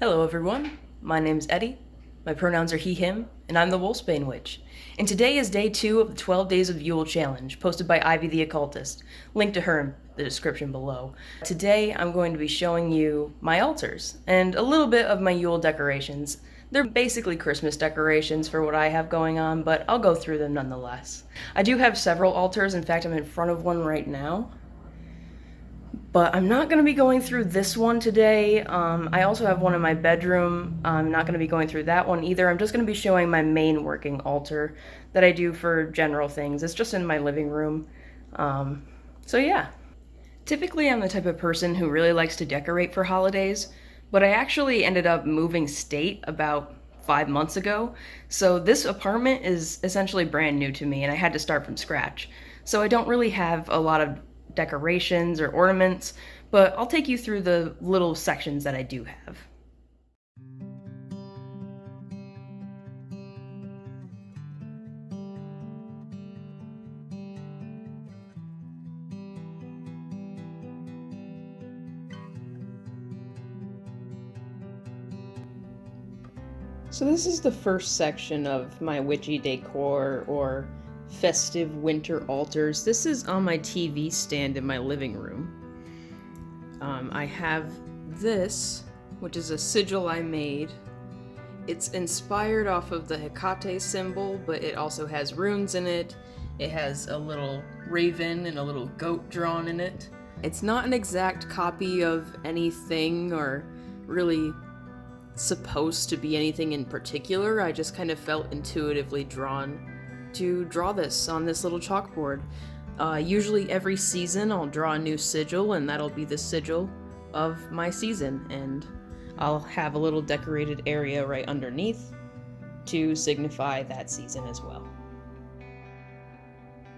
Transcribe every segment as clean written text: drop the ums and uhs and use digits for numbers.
Hello everyone, my name's Eddie, my pronouns are he, him, and I'm the Wolfsbane Witch. And today is day 2 of the 12 Days of Yule challenge, posted by Ivy The Occultist. Link to her in the description below. Today I'm going to be showing you my altars, and a little bit of my Yule decorations. They're basically Christmas decorations for what I have going on, but I'll go through them nonetheless. I do have several altars, in fact I'm in front of one right now. But I'm not going to be going through this one today. I also have one in my bedroom. I'm not going to be going through that one either. I'm just going to be showing my main working altar that I do for general things. It's just in my living room. So yeah. Typically I'm the type of person who really likes to decorate for holidays, but I actually ended up moving state about 5 months ago. So this apartment is essentially brand new to me and I had to start from scratch. So I don't really have a lot of decorations or ornaments, but I'll take you through the little sections that I do have. So this is the first section of my witchy decor or festive winter altars. This is on my TV stand in my living room. I have this, which is a sigil I made. It's inspired off of the Hecate symbol, but it also has runes in it. It has a little raven and a little goat drawn in it. It's not an exact copy of anything or really supposed to be anything in particular. I just kind of felt intuitively drawn to draw this on this little chalkboard. Usually every season I'll draw a new sigil, and that'll be the sigil of my season, and I'll have a little decorated area right underneath to signify that season as well.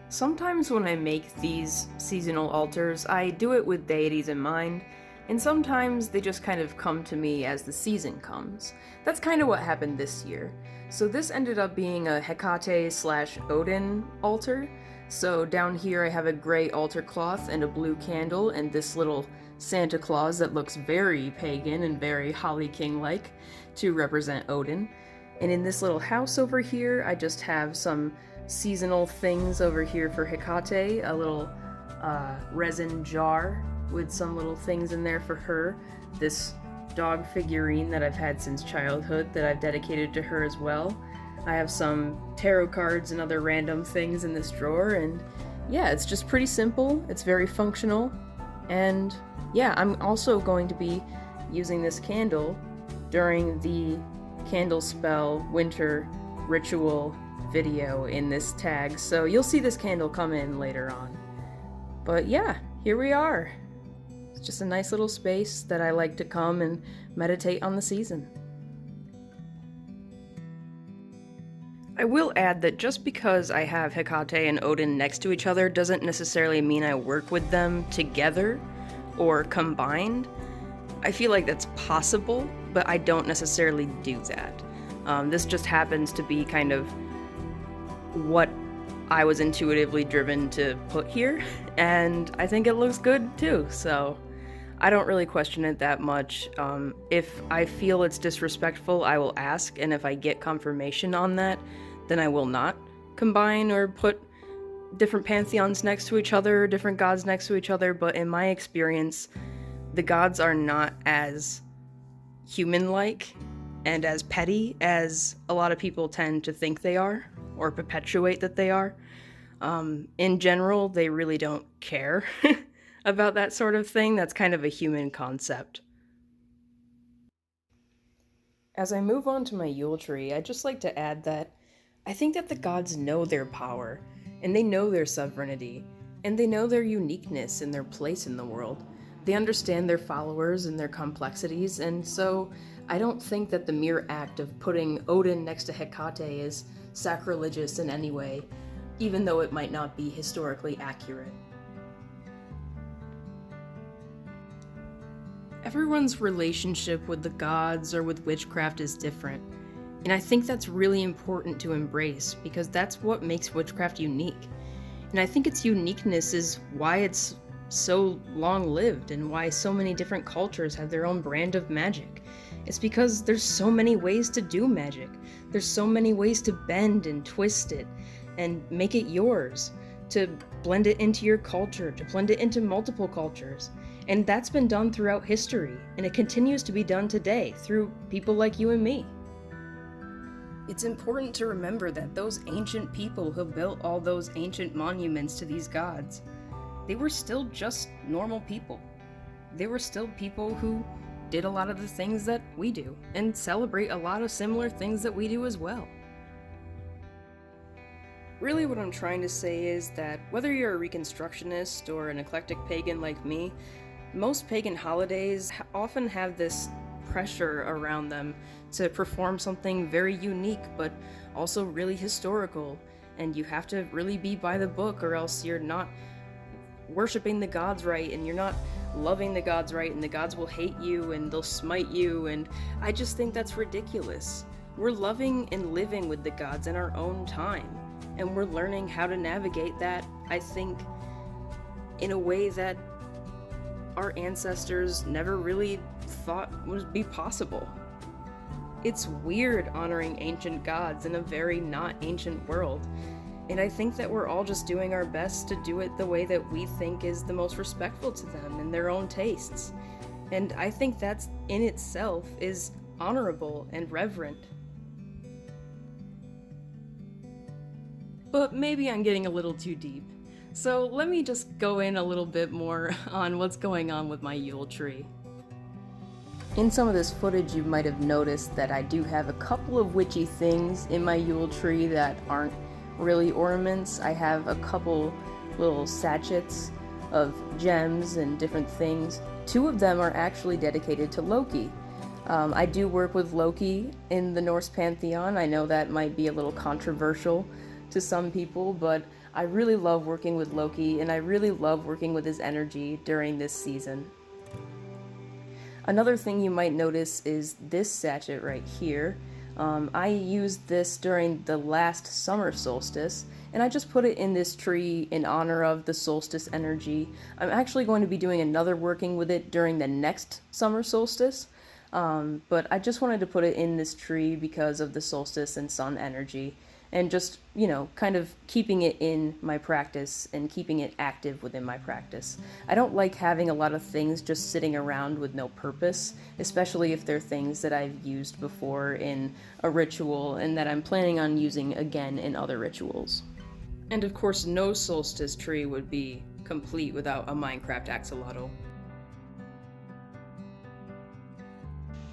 Sometimes when I make these seasonal altars, I do it with deities in mind, and sometimes they just kind of come to me as the season comes. That's kind of what happened this year. So this ended up being a Hecate/Odin altar. So down here I have a gray altar cloth and a blue candle and this little Santa Claus that looks very pagan and very Holly King-like to represent Odin. And in this little house over here, I just have some seasonal things over here for Hecate, a little resin jar with some little things in there for her. This dog figurine that I've had since childhood that I've dedicated to her as well. I have some tarot cards and other random things in this drawer, and yeah, it's just pretty simple. It's very functional, and yeah, I'm also going to be using this candle during the candle spell winter ritual video in this tag, so you'll see this candle come in later on. But yeah, here we are. It's just a nice little space that I like to come and meditate on the season. I will add that just because I have Hecate and Odin next to each other doesn't necessarily mean I work with them together or combined. I feel like that's possible, but I don't necessarily do that. This just happens to be kind of what I was intuitively driven to put here, and I think it looks good too, so I don't really question it that much. If I feel it's disrespectful, I will ask, and if I get confirmation on that, then I will not combine or put different pantheons next to each other, different gods next to each other, but in my experience, the gods are not as human-like and as petty as a lot of people tend to think they are, or perpetuate that they are. In general, they really don't care about that sort of thing. That's kind of a human concept. As I move on to my Yule tree, I'd just like to add that I think that the gods know their power, and they know their sovereignty, and they know their uniqueness and their place in the world. They understand their followers and their complexities, and so I don't think that the mere act of putting Odin next to Hecate is sacrilegious in any way, even though it might not be historically accurate. Everyone's relationship with the gods or with witchcraft is different, and I think that's really important to embrace because that's what makes witchcraft unique. And I think its uniqueness is why it's so long-lived and why so many different cultures have their own brand of magic. It's because there's so many ways to do magic. There's so many ways to bend and twist it and make it yours, to blend it into your culture, to blend it into multiple cultures. And that's been done throughout history, and it continues to be done today through people like you and me. It's important to remember that those ancient people who built all those ancient monuments to these gods, they were still just normal people. They were still people who did a lot of the things that we do, and celebrate a lot of similar things that we do as well. Really what I'm trying to say is that whether you're a Reconstructionist or an eclectic pagan like me, most pagan holidays often have this pressure around them to perform something very unique but also really historical, and you have to really be by the book or else you're not worshiping the gods right, and you're not loving the gods right, and the gods will hate you and they'll smite you, and I just think that's ridiculous. We're loving and living with the gods in our own time, and we're learning how to navigate that, I think, in a way that our ancestors never really thought would be possible. It's weird honoring ancient gods in a very not ancient world, and I think that we're all just doing our best to do it the way that we think is the most respectful to them and their own tastes. And I think that's in itself is honorable and reverent. But maybe I'm getting a little too deep. So let me just go in a little bit more on what's going on with my Yule tree. In some of this footage you might have noticed that I do have a couple of witchy things in my Yule tree that aren't really ornaments. I have a couple little sachets of gems and different things. 2 of them are actually dedicated to Loki. I do work with Loki in the Norse pantheon. I know that might be a little controversial to some people, but I really love working with Loki, and I really love working with his energy during this season. Another thing you might notice is this sachet right here. I used this during the last summer solstice, and I just put it in this tree in honor of the solstice energy. I'm actually going to be doing another working with it during the next summer solstice, but I just wanted to put it in this tree because of the solstice and sun energy, and just, kind of keeping it in my practice and keeping it active within my practice. I don't like having a lot of things just sitting around with no purpose, especially if they're things that I've used before in a ritual and that I'm planning on using again in other rituals. And of course, no solstice tree would be complete without a Minecraft axolotl.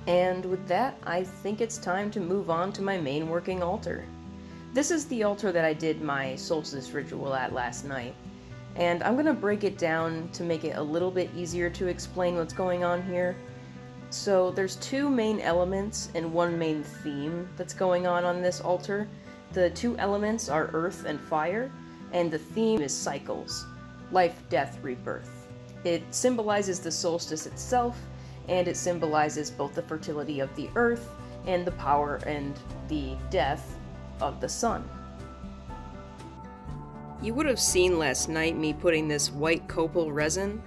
And with that, I think it's time to move on to my main working altar. This is the altar that I did my solstice ritual at last night, and I'm going to break it down to make it a little bit easier to explain what's going on here. So there's 2 main elements and 1 main theme that's going on this altar. The 2 elements are earth and fire, and the theme is cycles: life, death, rebirth. It symbolizes the solstice itself, and it symbolizes both the fertility of the earth and the power and the death of the sun. You would have seen last night me putting this white copal resin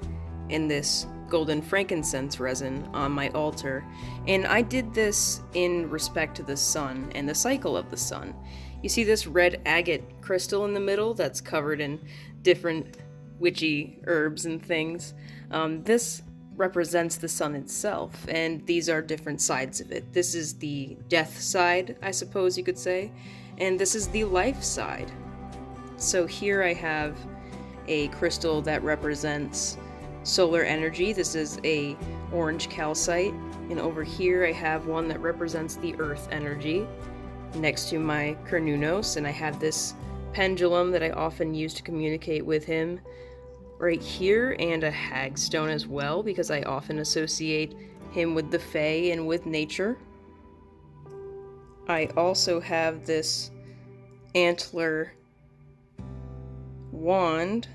and this golden frankincense resin on my altar, and I did this in respect to the sun and the cycle of the sun. You see this red agate crystal in the middle that's covered in different witchy herbs and things. This represents the sun itself, and these are different sides of it. This is the death side, I suppose you could say, and this is the life side. So here I have a crystal that represents solar energy. This is a orange calcite, and over here I have one that represents the earth energy next to my Cernunnos, and I have this pendulum that I often use to communicate with him right here, and a hagstone as well, because I often associate him with the Fae and with nature. I also have this antler wand,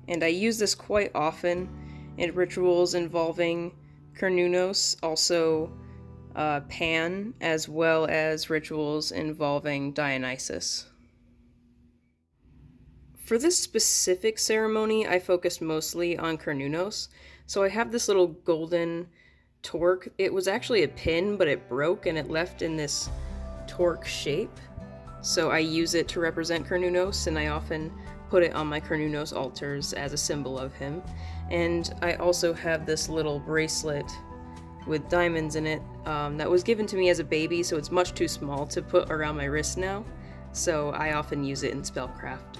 and I use this quite often in rituals involving Cernunnos, also Pan, as well as rituals involving Dionysus. For this specific ceremony, I focused mostly on Cernunnos, so I have this little golden torque. It was actually a pin, but it broke and it left in this torque shape. So I use it to represent Cernunnos, and I often put it on my Cernunnos altars as a symbol of him. And I also have this little bracelet with diamonds in it that was given to me as a baby, so it's much too small to put around my wrist now. So I often use it in spellcraft.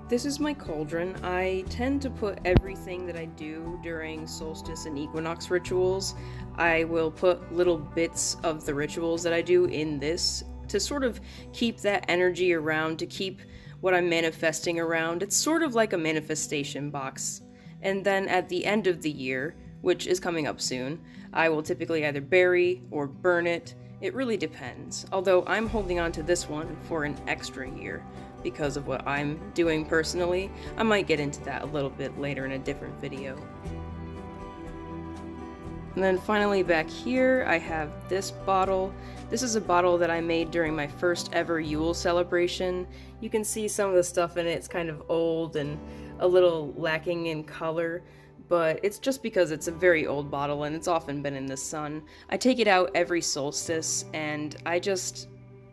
This is my cauldron. I tend to put everything that I do during solstice and equinox rituals. I will put little bits of the rituals that I do in this to sort of keep that energy around, to keep what I'm manifesting around. It's sort of like a manifestation box. And then at the end of the year, which is coming up soon, I will typically either bury or burn it. It really depends. Although I'm holding on to this one for an extra year because of what I'm doing personally. I might get into that a little bit later in a different video. And then finally back here, I have this bottle. This is a bottle that I made during my first ever Yule celebration. You can see some of the stuff in it. It's kind of old and a little lacking in color, but it's just because it's a very old bottle and it's often been in the sun. I take it out every solstice and I just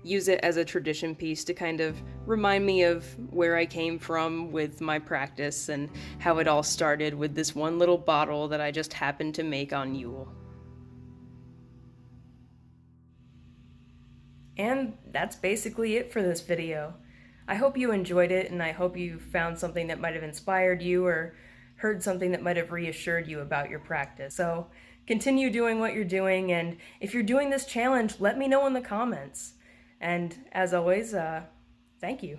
use it as a tradition piece to kind of remind me of where I came from with my practice and how it all started with this one little bottle that I just happened to make on Yule. And that's basically it for this video. I hope you enjoyed it, and I hope you found something that might have inspired you or heard something that might have reassured you about your practice. So continue doing what you're doing, and if you're doing this challenge, let me know in the comments. And as always, thank you.